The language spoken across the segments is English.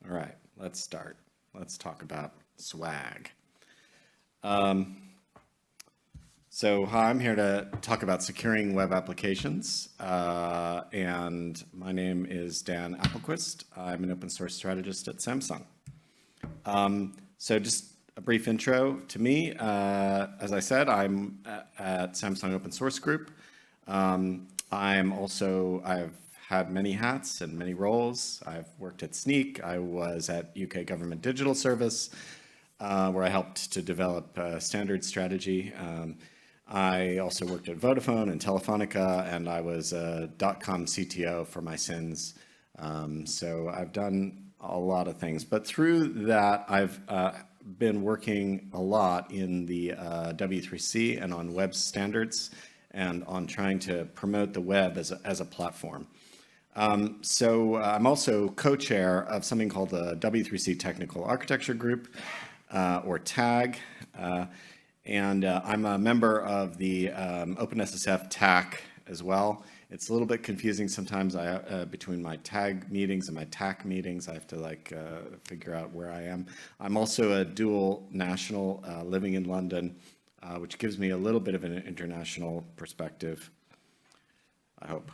All right, let's start. Let's talk about swag. So hi, I'm here to talk about securing web applications, and my name is Dan Appelquist. I'm an open source strategist at Samsung. So just a brief intro to me. As I said, I'm at Samsung Open Source Group. I've had many hats and many roles. I've worked at Sneak. I was at UK Government Digital Service, where I helped to develop a standard strategy. I also worked at Vodafone and Telefonica, and I was a .com CTO for my sins. So I've done a lot of things. But through that, I've been working a lot in the W3C and on web standards and on trying to promote the web as a platform. So I'm also co-chair of something called the W3C Technical Architecture Group, or TAG. And I'm a member of the OpenSSF TAC as well. It's a little bit confusing sometimes between my TAG meetings and my TAC meetings. I have to figure out where I am. I'm also a dual national living in London, which gives me a little bit of an international perspective, I hope.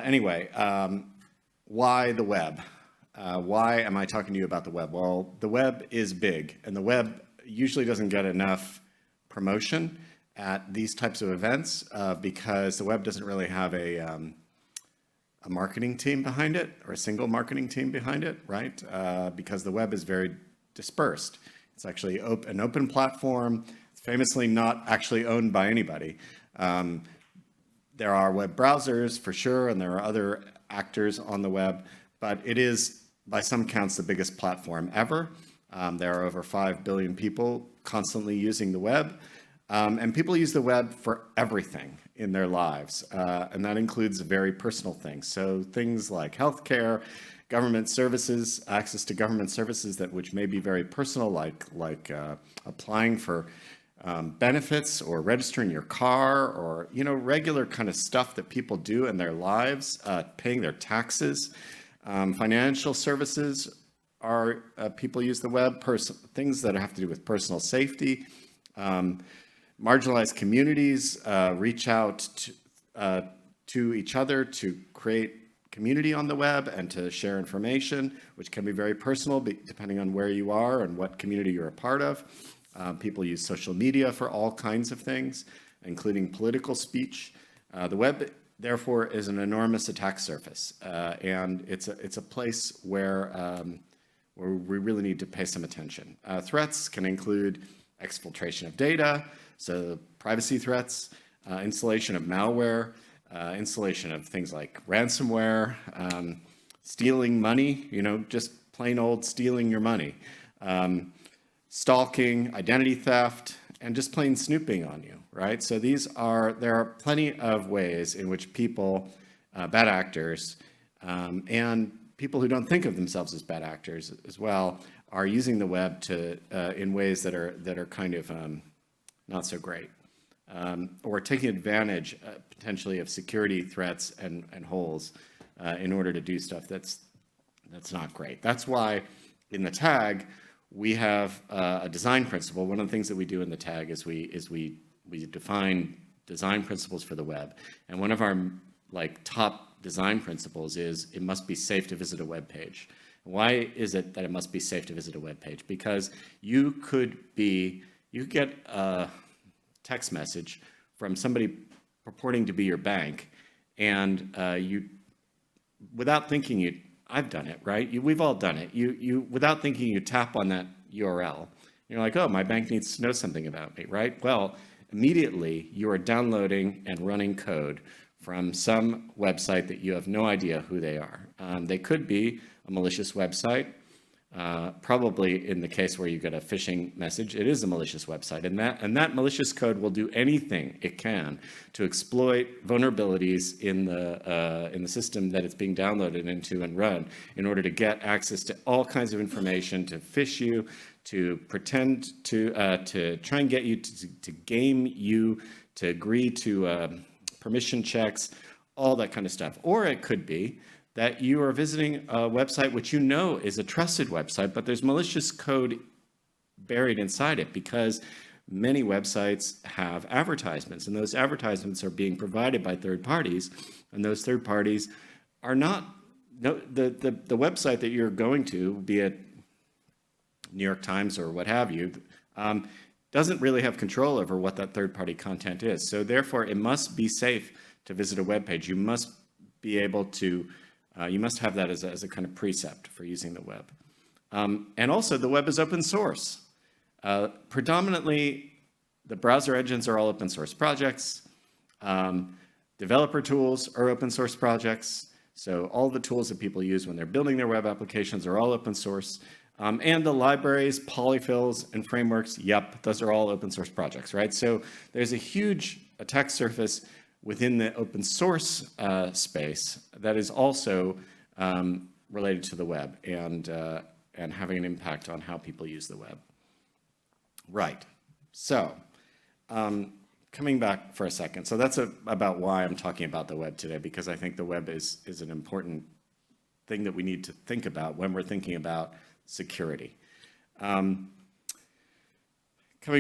Anyway, why the web? Why am I talking to you about the web? Well, the web is big, and the web usually doesn't get enough promotion at these types of events because the web doesn't really have a marketing team behind it, or a single marketing team behind it, right? Because the web is very dispersed. It's actually an open platform. It's famously not actually owned by anybody. There are web browsers for sure, and there are other actors on the web, but it is, by some counts, the biggest platform ever. There are over 5 billion people constantly using the web, and people use the web for everything in their lives, and that includes very personal things. So things like healthcare, government services, access to government services which may be very personal, like applying for benefits or registering your car, or regular kind of stuff that people do in their lives, paying their taxes. Financial services are people use the web, things that have to do with personal safety. Marginalized communities reach out to each other to create community on the web and to share information, which can be very personal depending on where you are and what community you're a part of. People use social media for all kinds of things, including political speech. The web, therefore, is an enormous attack surface, and it's a place where we really need to pay some attention. Threats can include exfiltration of data, so privacy threats, installation of malware, installation of things like ransomware, stealing money, just plain old stealing your money, stalking, identity theft, and just plain snooping on you, right? So there are plenty of ways in which people, bad actors, and people who don't think of themselves as bad actors as well, are using the web in ways that are kind of not so great, or taking advantage potentially of security threats and holes in order to do stuff that's not great. That's why in the TAG we have a design principle. One of the things that we do in the TAG is we define design principles for the web, and one of our top design principles is it must be safe to visit a web page. Why is it that it must be safe to visit a web page? Because you could get a text message from somebody purporting to be your bank, and without thinking, I've done it, right? We've all done it. You without thinking, you tap on that URL. You're like, oh, my bank needs to know something about me, right? Well, immediately you are downloading and running code from some website that you have no idea who they are. They could be a malicious website. Probably in the case where you get a phishing message, it is a malicious website, and that malicious code will do anything it can to exploit vulnerabilities in the system that it's being downloaded into and run in order to get access to all kinds of information, to phish you, to pretend to try and get you to game you, to agree to permission checks, all that kind of stuff. Or it could be that you are visiting a website which you know is a trusted website, but there's malicious code buried inside it because many websites have advertisements, and those advertisements are being provided by third parties, and those third parties are not, no, the website that you're going to, be it New York Times or what have you, doesn't really have control over what that third-party content is. So therefore, it must be safe to visit a web page. You must be able to, you must have that as a kind of precept for using the web. And also, the web is open source. Predominantly, the browser engines are all open source projects. Developer tools are open source projects. So all the tools that people use when they're building their web applications are all open source. And the libraries, polyfills, and frameworks, yep, those are all open source projects, right? So there's a huge attack surface within the open source space that is also related to the web and having an impact on how people use the web. Right, so coming back for a second. So that's about why I'm talking about the web today, because I think the web is an important thing that we need to think about when we're thinking about security. Coming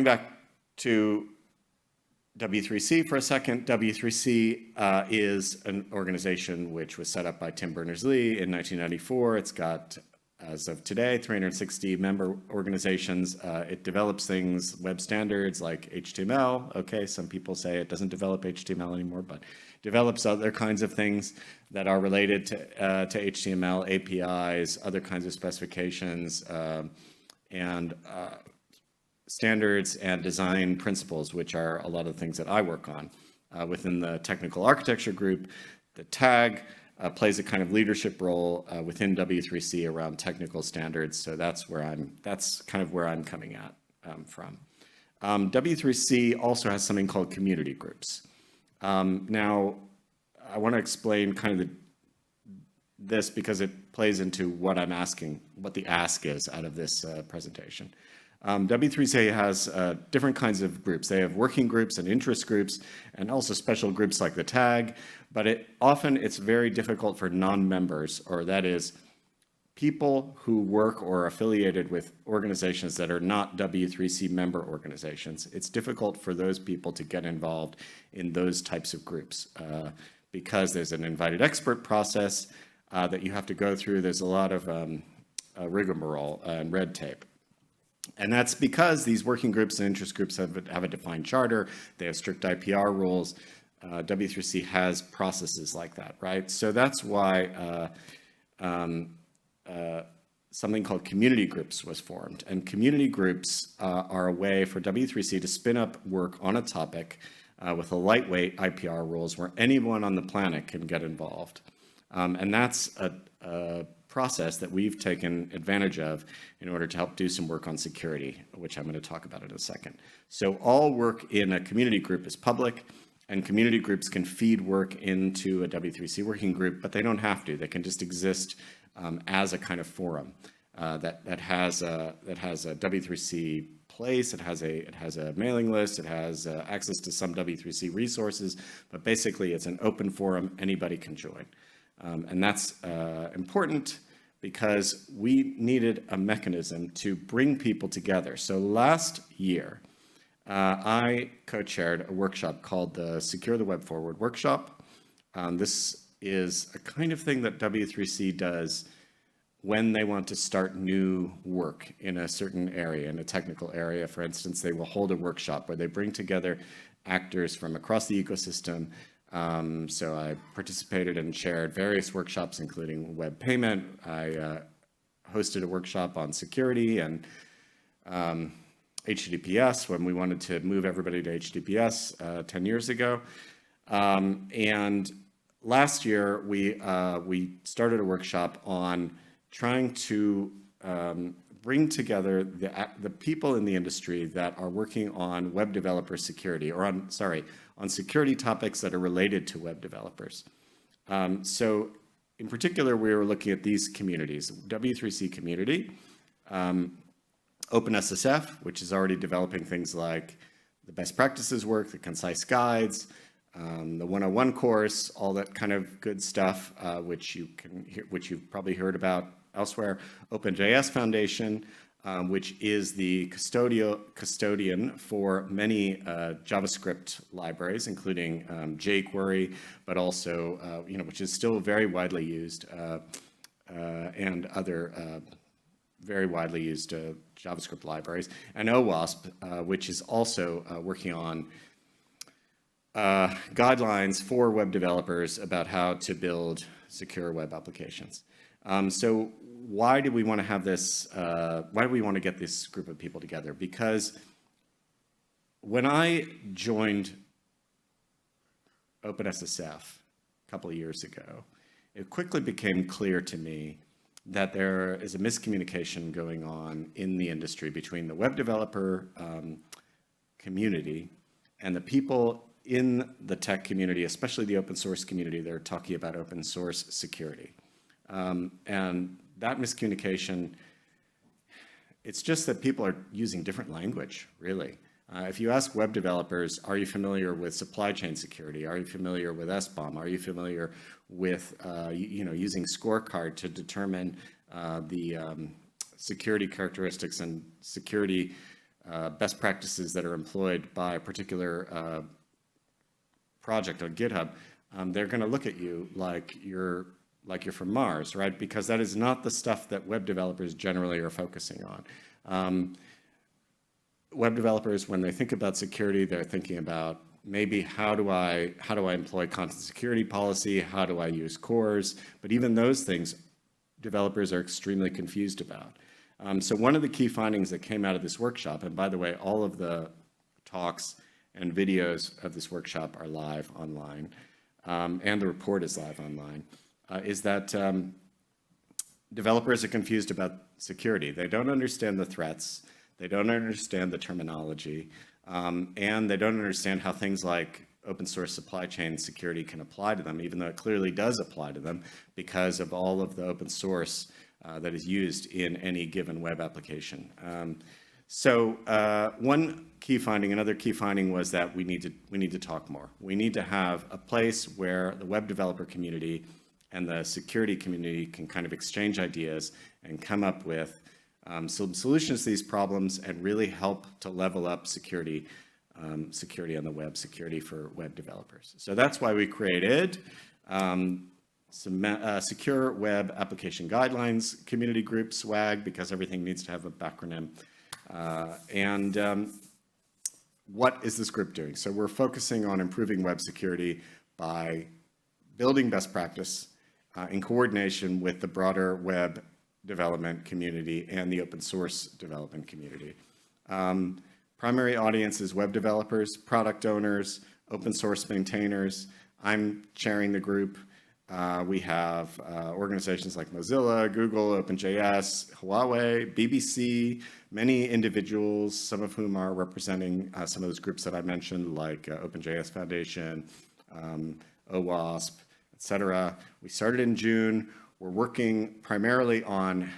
back to W3C for a second, W3C is an organization which was set up by Tim Berners-Lee in 1994. It's got, as of today, 360 member organizations. It develops things, web standards like HTML. Okay, some people say it doesn't develop HTML anymore, but develops other kinds of things that are related to HTML, APIs, other kinds of specifications, and standards and design principles, which are a lot of the things that I work on. Within the technical architecture group, the TAG plays a kind of leadership role within W3C around technical standards. So that's kind of where I'm coming at from. W3C also has something called community groups. Now, I want to explain kind of this because it plays into what I'm asking, what the ask is out of this presentation. W3C has different kinds of groups. They have working groups and interest groups and also special groups like the TAG, but often it's very difficult for non-members, or that is people who work or are affiliated with organizations that are not W3C member organizations. It's difficult for those people to get involved in those types of groups because there's an invited expert process that you have to go through. There's a lot of rigmarole and red tape. And that's because these working groups and interest groups have a defined charter. They have strict IPR rules. W3C has processes like that, right? So that's why something called community groups was formed. And community groups are a way for W3C to spin up work on a topic with a lightweight IPR rules where anyone on the planet can get involved. And that's a process that we've taken advantage of in order to help do some work on security, which I'm going to talk about in a second. So all work in a community group is public, and community groups can feed work into a W3C working group, but they don't have to. They can just exist as a kind of forum that has a W3C place. It has a mailing list. It has access to some W3C resources, but basically it's an open forum. Anybody can join. And that's important because we needed a mechanism to bring people together. So last year, I co-chaired a workshop called the Secure the Web Forward workshop. This is a kind of thing that W3C does when they want to start new work in a certain area, in a technical area. For instance, they will hold a workshop where they bring together actors from across the ecosystem. So I participated and chaired various workshops, including web payment. I hosted a workshop on security and HTTPS when we wanted to move everybody to HTTPS 10 years ago. And last year, we started a workshop on trying to bring together the people in the industry that are working on web developer security, or on security topics that are related to web developers. So in particular, we were looking at these communities: W3C community, OpenSSF, which is already developing things like the best practices work, the concise guides, the 101 course, all that kind of good stuff, which you've probably heard about elsewhere. OpenJS Foundation, which is the custodian for many JavaScript libraries, including jQuery, but also which is still very widely used, and other very widely used JavaScript libraries, and OWASP, which is also working on guidelines for web developers about how to build secure web applications. So why do we want to have this, why do we want to get this group of people together? Because when I joined OpenSSF a couple of years ago, it quickly became clear to me that there is a miscommunication going on in the industry between the web developer community and the people in the tech community, especially the open source community. They're talking about open source security. And that miscommunication, it's just that people are using different language, really. If you ask web developers, are you familiar with supply chain security? Are you familiar with SBOM? Are you familiar with using scorecard to determine the security characteristics and security best practices that are employed by a particular project on GitHub? They're going to look at you like you're from Mars, right? Because that is not the stuff that web developers generally are focusing on. Web developers, when they think about security, they're thinking about maybe how do I employ content security policy? How do I use cores? But even those things, developers are extremely confused about. So one of the key findings that came out of this workshop, and by the way, all of the talks and videos of this workshop are live online, and the report is live online, is that developers are confused about security. They don't understand the threats. They don't understand the terminology, and they don't understand how things like open source supply chain security can apply to them, even though it clearly does apply to them because of all of the open source that is used in any given web application. One key finding, another key finding was that we need to talk more. We need to have a place where the web developer community and the security community can kind of exchange ideas and come up with some solutions to these problems and really help to level up security on the web, security for web developers. So that's why we created some Secure Web Application Guidelines Community Group, SWAG, because everything needs to have a backronym. What is this group doing? So we're focusing on improving web security by building best practice in coordination with the broader web development community and the open source development community. Primary audience is web developers, product owners, open source maintainers. I'm chairing the group. We have organizations like Mozilla, Google, OpenJS, Huawei, BBC, many individuals, some of whom are representing some of those groups that I mentioned, like OpenJS Foundation, OWASP, etc. We started in June. We're working primarily on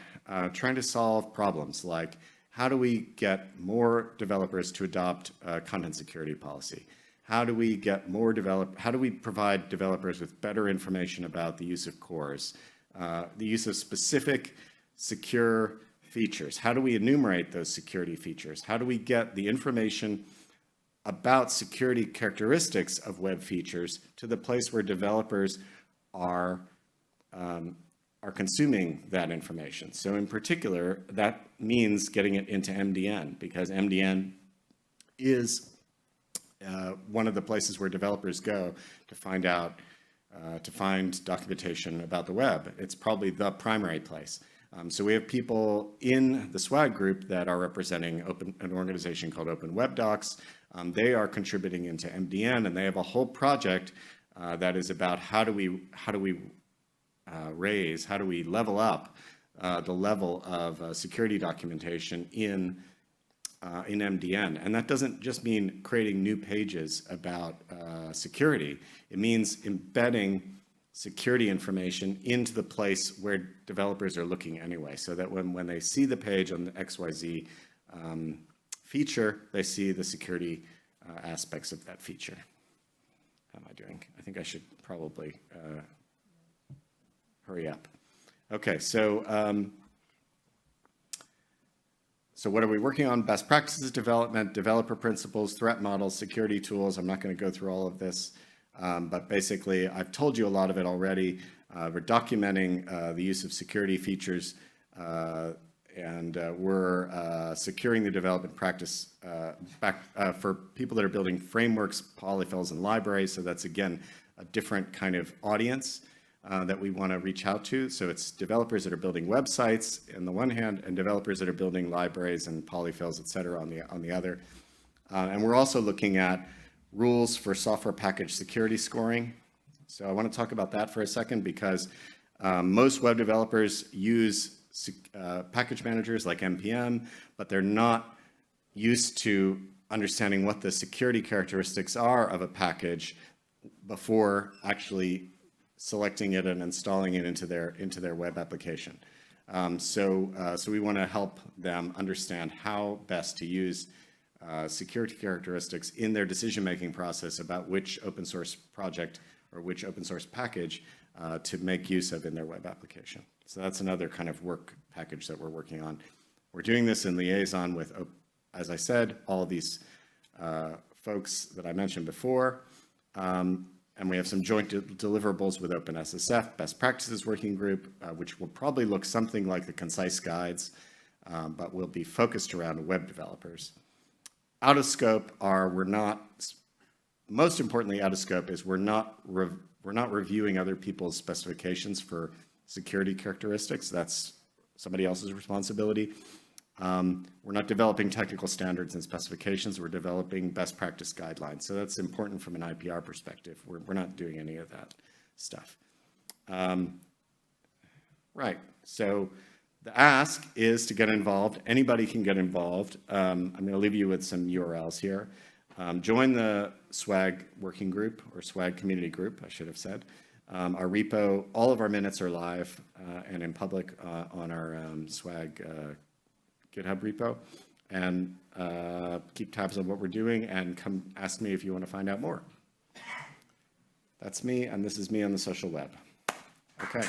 trying to solve problems like how do we get more developers to adopt content security policy? How do we get more how do we provide developers with better information about the use of cores, the use of specific secure features? How do we enumerate those security features? How do we get the information about security characteristics of web features to the place where developers are consuming that information? So in particular, that means getting it into MDN, because MDN is one of the places where developers go to find out, to find documentation about the web. It's probably the primary place. So we have people in the SWAG group that are representing an organization called Open Web Docs. They are contributing into MDN, and they have a whole project that is about how do we level up the level of security documentation in MDN. And that doesn't just mean creating new pages about security. It means embedding security information into the place where developers are looking anyway, so that when they see the page on the XYZ feature, they see the security aspects of that feature. How am I doing? I think I should probably hurry up. Okay, so what are we working on? Best practices development, developer principles, threat models, security tools. I'm not going to go through all of this, but basically I've told you a lot of it already. We're documenting the use of security features, and we're securing the development practice for people that are building frameworks, polyfills, and libraries. So that's, again, a different kind of audience that we want to reach out to. So it's developers that are building websites on the one hand, and developers that are building libraries and polyfills, et cetera, on the other. And we're also looking at rules for software package security scoring. So I want to talk about that for a second, because most web developers use package managers like NPM, but they're not used to understanding what the security characteristics are of a package before actually selecting it and installing it into their web application. So we want to help them understand how best to use security characteristics in their decision-making process about which open source project or which open source package to make use of in their web application. So that's another kind of work package that we're working on. We're doing this in liaison with, as I said, all of these folks that I mentioned before. And we have some joint deliverables with OpenSSF Best Practices Working Group, which will probably look something like the concise guides, but will be focused around web developers. Out of scope most importantly out of scope is we're not reviewing other people's specifications for security characteristics. That's somebody else's responsibility. We're not developing technical standards and specifications. We're developing best practice guidelines. So that's important from an IPR perspective. We're not doing any of that stuff. Right. So the ask is to get involved. Anybody can get involved. I'm going to leave you with some URLs here. Join the SWAG working group, or SWAG community group, I should have said. Our repo, all of our minutes are live and in public on our SWAG GitHub repo, and keep tabs on what we're doing, and come ask me if you want to find out more. That's me, and this is me on the social web. Okay.